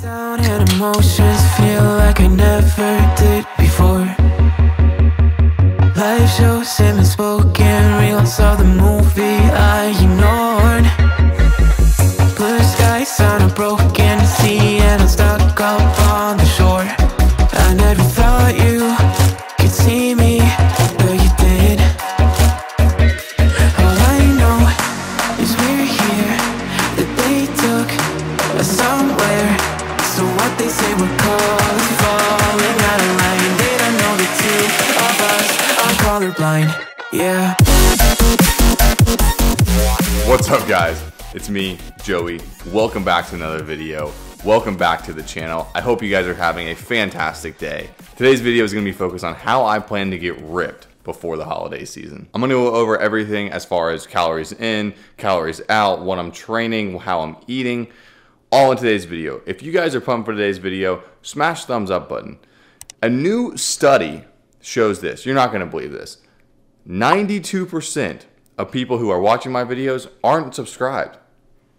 Down and emotions feel like I never did before. Life shows him spoken, reels of the movie I ignored. Blue skies on a broken sea and I'm stuck up on the shore. I never thought you could see me, but you did. All I know is we're here, that they took us somewhere. So what they say we're called, falling out of line. They don't know the two of us are colorblind, yeah. What's up, guys? It's me, Joey. Welcome back to another video. Welcome back to the channel. I hope you guys are having a fantastic day. Today's video is going to be focused on how I plan to get ripped before the holiday season. I'm going to go over everything as far as calories in, calories out, what I'm training, how I'm eating, all in today's video. If you guys are pumped for today's video, smash the thumbs up button. A new study shows this. You're not going to believe this. 92% of people who are watching my videos aren't subscribed.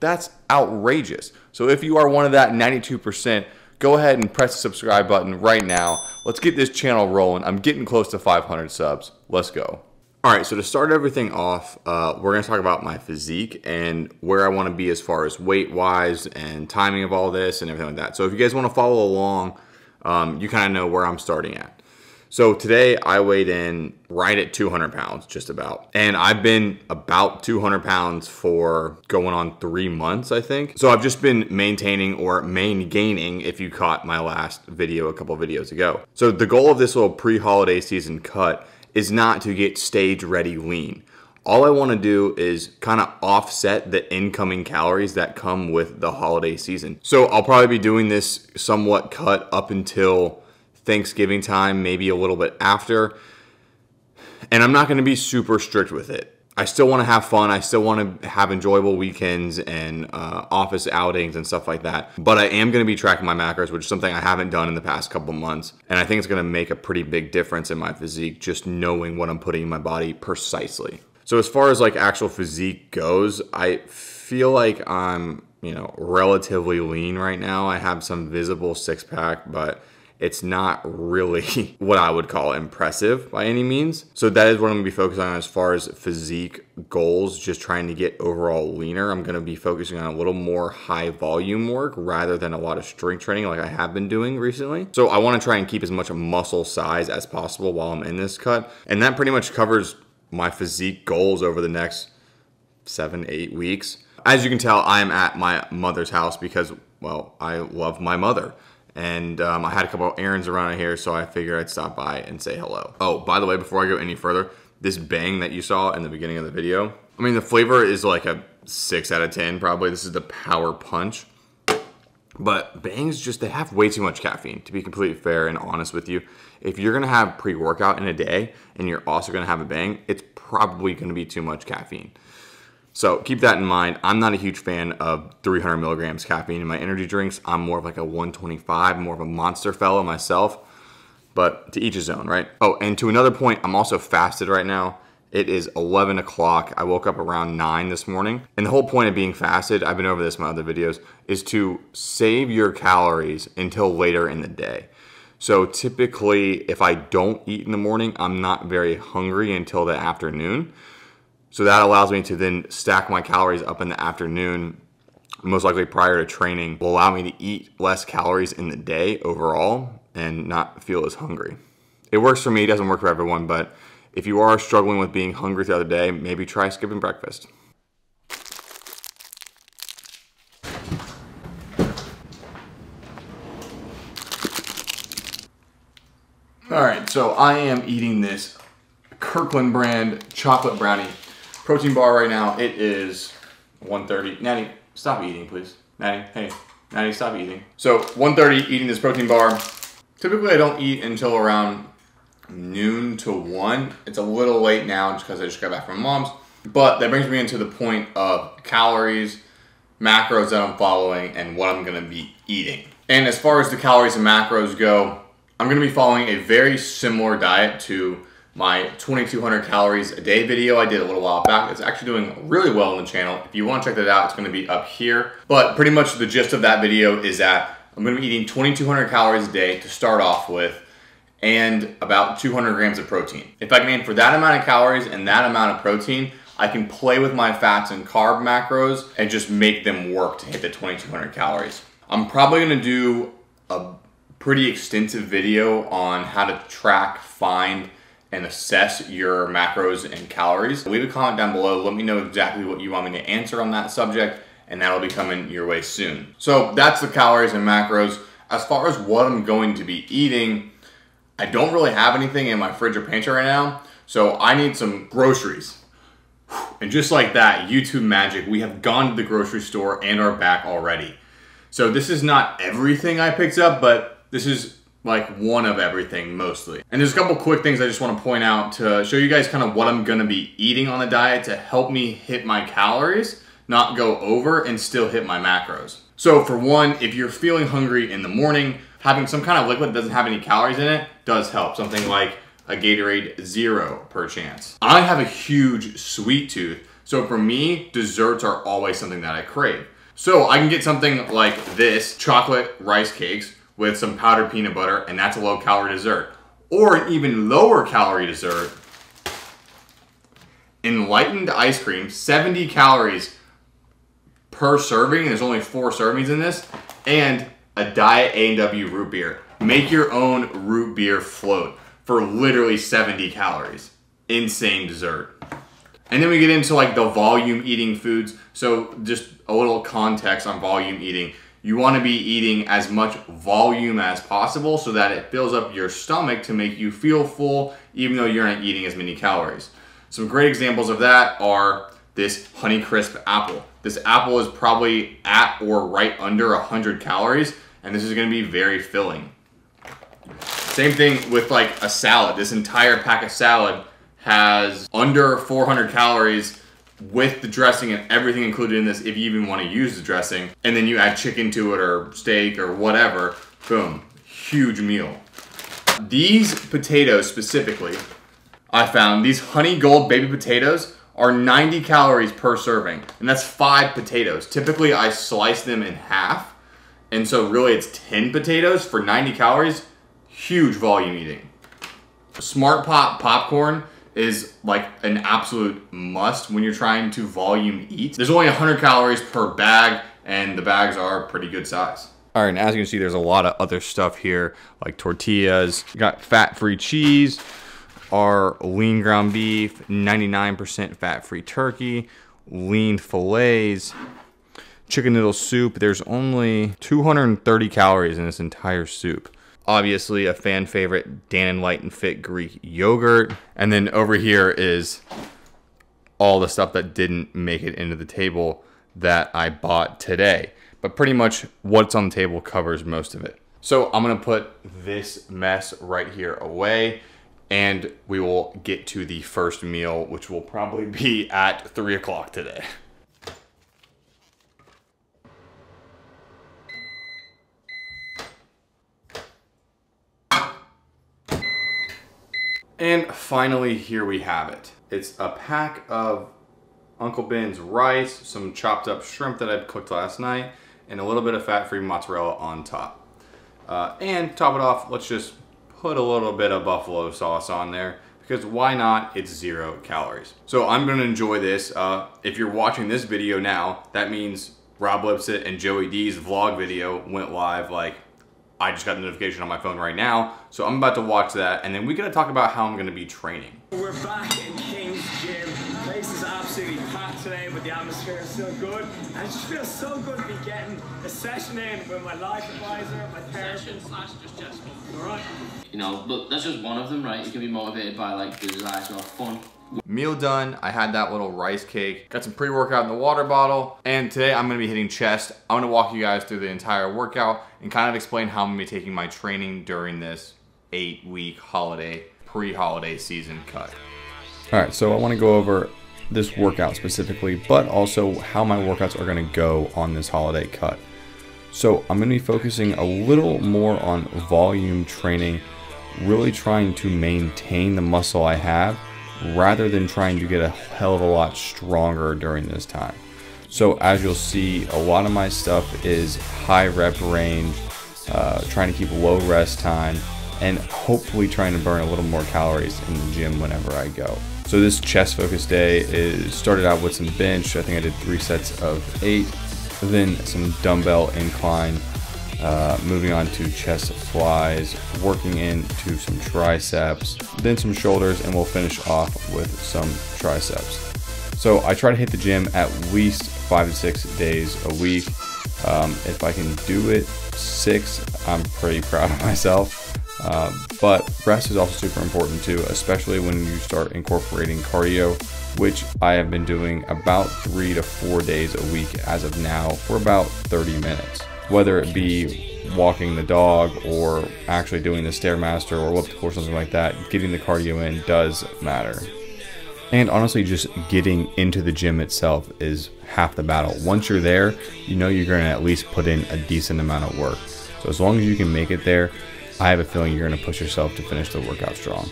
That's outrageous. So if you are one of that 92%, go ahead and press the subscribe button right now. Let's get this channel rolling. I'm getting close to 500 subs. Let's go. All right, so to start everything off, we're gonna talk about my physique and where I wanna be as far as weight-wise and timing of all this and everything like that. So if you guys wanna follow along, you kinda know where I'm starting at. So today I weighed in right at 200 pounds, just about. And I've been about 200 pounds for going on 3 months, I think. So I've just been maintaining or gaining, if you caught my last video a couple videos ago. So the goal of this little pre-holiday season cut is not to get stage ready lean. All I want to do is kind of offset the incoming calories that come with the holiday season. So I'll probably be doing this somewhat cut up until Thanksgiving time, maybe a little bit after. And I'm not going to be super strict with it. I still want to have fun. I still want to have enjoyable weekends and office outings and stuff like that. But I am going to be tracking my macros, which is something I haven't done in the past couple months. And I think it's going to make a pretty big difference in my physique, just knowing what I'm putting in my body precisely. So as far as like actual physique goes, I feel like I'm, relatively lean right now. I have some visible six-pack, but it's not really what I would call impressive by any means. So that is what I'm gonna be focusing on as far as physique goals, just trying to get overall leaner. I'm gonna be focusing on a little more high volume work rather than a lot of strength training like I have been doing recently. So I wanna try and keep as much muscle size as possible while I'm in this cut. And that pretty much covers my physique goals over the next 7-8 weeks. As you can tell, I am at my mother's house because, well, I love my mother. And I had a couple of errands around here, so I figured I'd stop by and say hello. Oh, by the way, before I go any further, this bang that you saw in the beginning of the video, I mean, the flavor is like a 6 out of 10 probably. This is the Power Punch. But bangs they have way too much caffeine, to be completely fair and honest with you. If you're gonna have pre-workout in a day and you're also gonna have a bang, it's probably gonna be too much caffeine. So keep that in mind. I'm not a huge fan of 300 milligrams caffeine in my energy drinks. I'm more of like a 125, more of a monster fellow myself, but to each his own, right? Oh, and to another point, I'm also fasted right now. It is 11 o'clock. I woke up around 9 this morning. And the whole point of being fasted, I've been over this in my other videos, is to save your calories until later in the day. So typically, if I don't eat in the morning, I'm not very hungry until the afternoon. So that allows me to then stack my calories up in the afternoon, most likely prior to training, will allow me to eat less calories in the day overall and not feel as hungry. It works for me, it doesn't work for everyone, but if you are struggling with being hungry throughout the day, maybe try skipping breakfast. All right, so I am eating this Kirkland brand chocolate brownie protein bar right now. It is 1:30. Natty, stop eating, please. Natty, hey, Natty, stop eating. So 1:30, eating this protein bar. Typically, I don't eat until around noon to 1. It's a little late now just because I just got back from mom's. But that brings me into the point of calories, macros that I'm following, and what I'm gonna be eating. And as far as the calories and macros go, I'm gonna be following a very similar diet to my 2,200 calories a day video I did a little while back. It's actually doing really well on the channel. If you want to check that out, it's going to be up here. But pretty much the gist of that video is that I'm gonna be eating 2,200 calories a day to start off with, and about 200 grams of protein. If I can aim for that amount of calories and that amount of protein, I can play with my fats and carb macros and just make them work to hit the 2,200 calories. I'm probably gonna do a pretty extensive video on how to track, find, and assess your macros and calories. Leave a comment down below, let me know exactly what you want me to answer on that subject, and that'll be coming your way soon. So that's the calories and macros. As far as what I'm going to be eating, I don't really have anything in my fridge or pantry right now, so I need some groceries. And just like that, YouTube magic, we have gone to the grocery store and are back already. So this is not everything I picked up, but this is like one of everything mostly. And there's a couple quick things I just want to point out to show you guys kind of what I'm gonna be eating on the diet to help me hit my calories, not go over, and still hit my macros. So for one, if you're feeling hungry in the morning, having some kind of liquid that doesn't have any calories in it does help. Something like a Gatorade Zero per chance. I have a huge sweet tooth, so for me, desserts are always something that I crave. So I can get something like this, chocolate rice cakes with some powdered peanut butter, and that's a low calorie dessert. Or an even lower calorie dessert, enlightened ice cream, 70 calories per serving, and there's only 4 servings in this, and a Diet A&W root beer. Make your own root beer float for literally 70 calories. Insane dessert. And then we get into like the volume eating foods. So just a little context on volume eating. You want to be eating as much volume as possible so that it fills up your stomach to make you feel full, even though you're not eating as many calories. Some great examples of that are this Honeycrisp apple. This apple is probably at or right under 100 calories, and this is gonna be very filling. Same thing with like a salad. This entire pack of salad has under 400 calories with the dressing and everything included in this if you even want to use the dressing. And then you add chicken to it or steak or whatever, boom, huge meal. These potatoes specifically, I found these Honey Gold baby potatoes are 90 calories per serving, and that's 5 potatoes. Typically I slice them in half, and so really it's 10 potatoes for 90 calories, huge volume eating. Smart Pot popcorn is like an absolute must when you're trying to volume eat. There's only 100 calories per bag, and the bags are pretty good size. All right, and as you can see, there's a lot of other stuff here, like tortillas. You got fat-free cheese, our lean ground beef, 99% fat-free turkey, lean fillets, chicken noodle soup. There's only 230 calories in this entire soup. Obviously a fan favorite, Dan & Light and Fit Greek yogurt. And then over here is all the stuff that didn't make it into the table that I bought today. But pretty much what's on the table covers most of it. So I'm gonna put this mess right here away, and we will get to the first meal, which will probably be at 3 o'clock today. And finally, here we have it. It's a pack of Uncle Ben's rice, some chopped up shrimp that I cooked last night, and a little bit of fat-free mozzarella on top. And top it off, let's just put a little bit of buffalo sauce on there, because why not? It's 0 calories. So I'm gonna enjoy this. If you're watching this video now, that means Rob Lipsett and Joey D's vlog video went live. Like, I just got the notification on my phone right now, so I'm about to watch that, and then we're gonna talk about how I'm gonna be training. We're back in King's Gym. The place is absolutely packed today, but the atmosphere is still good. And it just feels so good to be getting a session in with my life advisor, my therapist. Just chest pump. Alright. You know, but that's just one of them, right? You can be motivated by like the desire to have fun. Meal done. I had that little rice cake. Got some pre-workout in the water bottle. And today I'm gonna be hitting chest. I'm gonna walk you guys through the entire workout and kind of explain how I'm gonna be taking my training during this 8-week holiday, pre-holiday season cut. All right, so I wanna go over this workout specifically, but also how my workouts are gonna go on this holiday cut. So I'm gonna be focusing a little more on volume training, really trying to maintain the muscle I have, rather than trying to get a hell of a lot stronger during this time. So as you'll see, a lot of my stuff is high rep range, trying to keep low rest time, and hopefully trying to burn a little more calories in the gym whenever I go. So this chest focus day started out with some bench. I think I did 3 sets of 8, then some dumbbell incline, moving on to chest flies, working into some triceps, then some shoulders, and we'll finish off with some triceps. So I try to hit the gym at least 5 to 6 days a week. If I can do it 6, I'm pretty proud of myself. But rest is also super important too, especially when you start incorporating cardio, which I have been doing about 3 to 4 days a week as of now for about 30 minutes. Whether it be walking the dog or actually doing the Stairmaster or elliptical or something like that, getting the cardio in does matter. And honestly, just getting into the gym itself is half the battle. Once you're there, you know you're going to at least put in a decent amount of work. So as long as you can make it there, I have a feeling you're going to push yourself to finish the workout strong.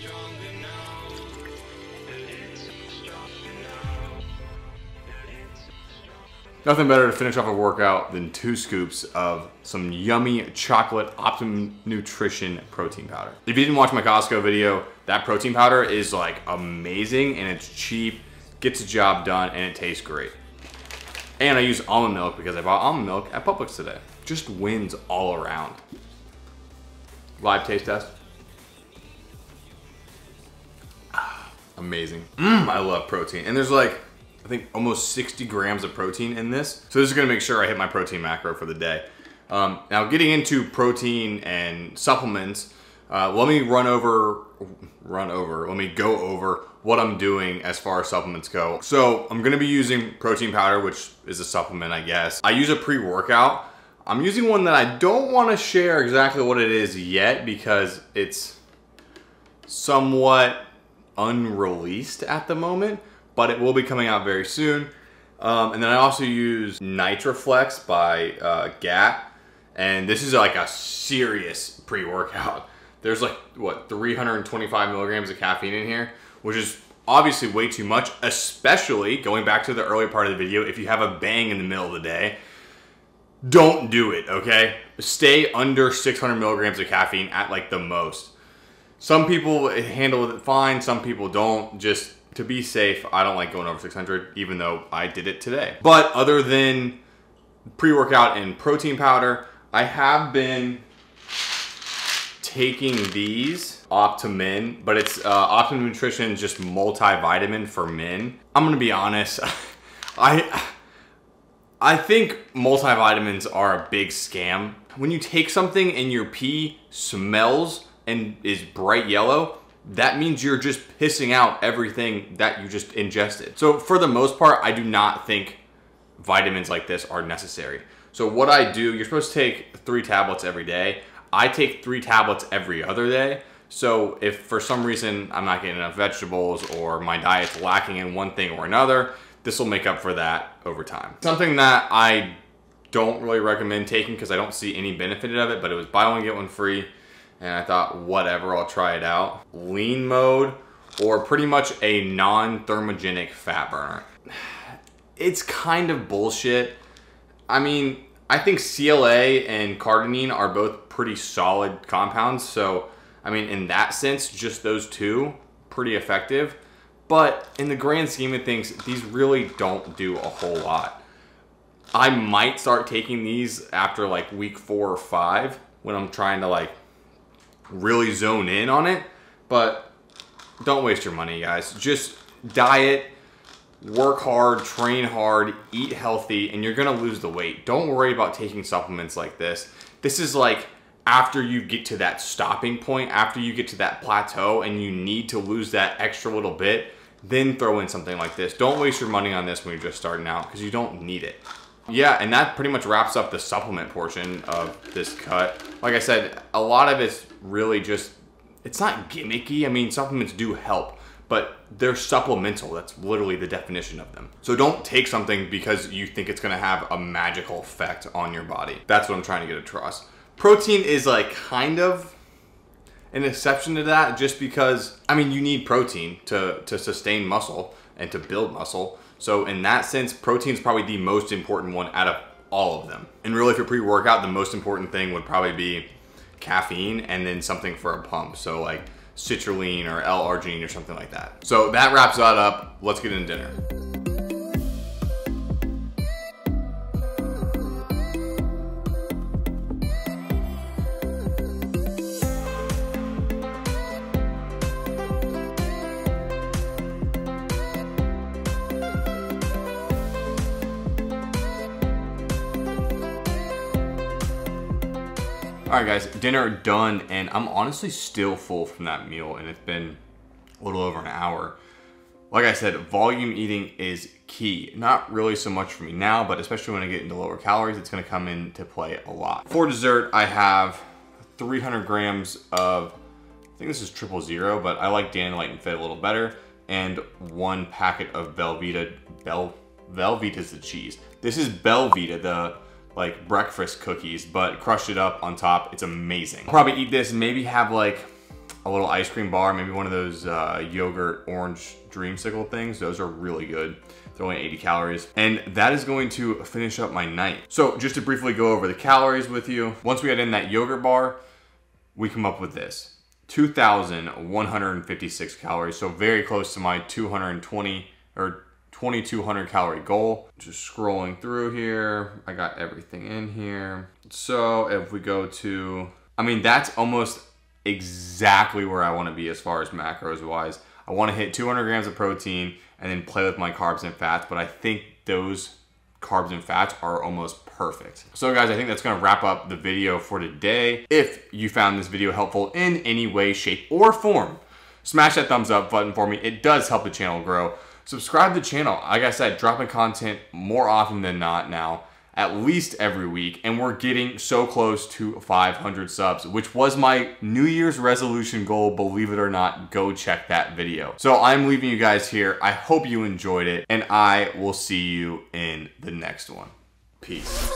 Nothing better to finish off a workout than 2 scoops of some yummy chocolate Optimum nutrition protein powder. If you didn't watch my Costco video, that protein powder is like amazing, and it's cheap, gets the job done, and it tastes great. And I use almond milk because I bought almond milk at Publix today. Just wins all around. Live taste test. Amazing. I love protein. And there's like, I think almost 60 grams of protein in this. So this is gonna make sure I hit my protein macro for the day. Now getting into protein and supplements, let me go over what I'm doing as far as supplements go. So I'm gonna be using protein powder, which is a supplement, I guess. I use a pre-workout. I'm using one that I don't wanna share exactly what it is yet because it's somewhat unreleased at the moment, but it will be coming out very soon. And then I also use Nitraflex by Gap. And this is like a serious pre-workout. There's like, what, 325 milligrams of caffeine in here, which is obviously way too much, especially going back to the earlier part of the video, if you have a bang in the middle of the day, don't do it, okay? Stay under 600 milligrams of caffeine at like the most. Some people handle it fine, some people don't. Just to be safe, I don't like going over 600, even though I did it today. But other than pre-workout and protein powder, I have been taking these Optimum, but it's Optimum Nutrition, just multivitamin for men. I'm gonna be honest, I think multivitamins are a big scam. When you take something and your pee smells and is bright yellow, that means you're just pissing out everything that you just ingested. So for the most part, I do not think vitamins like this are necessary. So what I do, you're supposed to take 3 tablets every day. I take 3 tablets every other day. So if for some reason I'm not getting enough vegetables or my diet's lacking in one thing or another, this will make up for that over time. Something that I don't really recommend taking because I don't see any benefit of it, but it was buy one, get one free. And I thought, whatever, I'll try it out. Lean mode, or pretty much a non-thermogenic fat burner. It's kind of bullshit. I mean, I think CLA and cardenine are both pretty solid compounds. So, I mean, in that sense, just those two, pretty effective. But in the grand scheme of things, these really don't do a whole lot. I might start taking these after like week 4 or 5 when I'm trying to like really zone in on it, but don't waste your money, guys. Just diet, work hard, train hard, eat healthy, and you're gonna lose the weight. Don't worry about taking supplements like this. This is like after you get to that stopping point, after you get to that plateau and you need to lose that extra little bit, then throw in something like this. Don't waste your money on this when you're just starting out because you don't need it. Yeah, and that pretty much wraps up the supplement portion of this cut. Like I said, a lot of it's really just, it's not gimmicky. I mean, supplements do help, but they're supplemental. That's literally the definition of them. So don't take something because you think it's gonna have a magical effect on your body. That's what I'm trying to get across. Protein is like kind of an exception to that just because, I mean, you need protein to sustain muscle and to build muscle. So in that sense, protein is probably the most important one out of all of them. And really for pre-workout, the most important thing would probably be caffeine and then something for a pump. So like citrulline or L-arginine or something like that. So that wraps that up. Let's get into dinner. All right guys, dinner done, and I'm honestly still full from that meal, and it's been a little over an hour. Like I said, volume eating is key. Not really so much for me now, but especially when I get into lower calories, it's gonna come into play a lot. For dessert, I have 300 grams of, I think this is 000, but I like Dandelight and Fit a little better, and 1 packet of Belvita. Belvita's the cheese. This is Belvita, the like breakfast cookies, but crushed it up on top. It's amazing. I'll probably eat this and maybe have like a little ice cream bar, maybe one of those yogurt orange dreamsicle things. Those are really good. They're only 80 calories. And that is going to finish up my night. So just to briefly go over the calories with you, once we add in that yogurt bar, we come up with this. 2,156 calories. So very close to my 220 or 2,200 calorie goal. Just scrolling through here, I got everything in here. So if we go to, I mean, that's almost exactly where I want to be as far as macros wise. I want to hit 200 grams of protein and then play with my carbs and fats, but I think those carbs and fats are almost perfect. So guys, I think that's going to wrap up the video for today. If you found this video helpful in any way, shape, or form, smash that thumbs up button for me. It does help the channel grow. Subscribe to the channel. Like I said, dropping content more often than not now, at least every week, and we're getting so close to 500 subs, which was my New Year's resolution goal, believe it or not. Go check that video. So I'm leaving you guys here. I hope you enjoyed it, and I will see you in the next one. Peace.